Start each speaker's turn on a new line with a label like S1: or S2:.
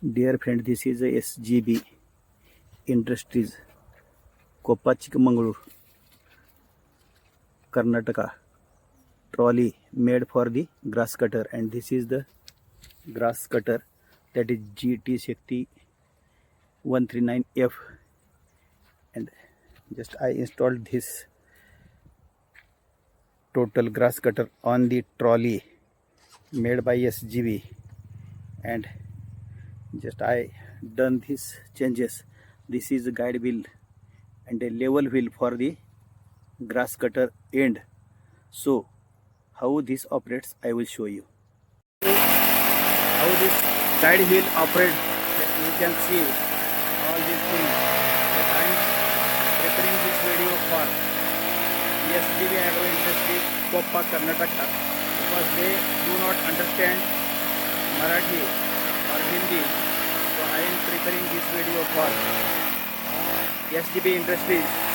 S1: Dear friend, this is a SGB Industries, Koppa Chikmagalur, Karnataka. Trolley made for the grass cutter, and this is the grass cutter, that is GT Shakti 139F. And just I installed this total grass cutter on the trolley made by SGB, and just I done these changes. This is a guide wheel and a level wheel for the grass cutter end. So how this operates, I will show you how this guide wheel operates. That you can see all these things that I am preparing this video for SGB Agro Industry, Koppa, Karnataka, because they do not understand Marathi or Hindi. So I am preparing this video for SGB Industries.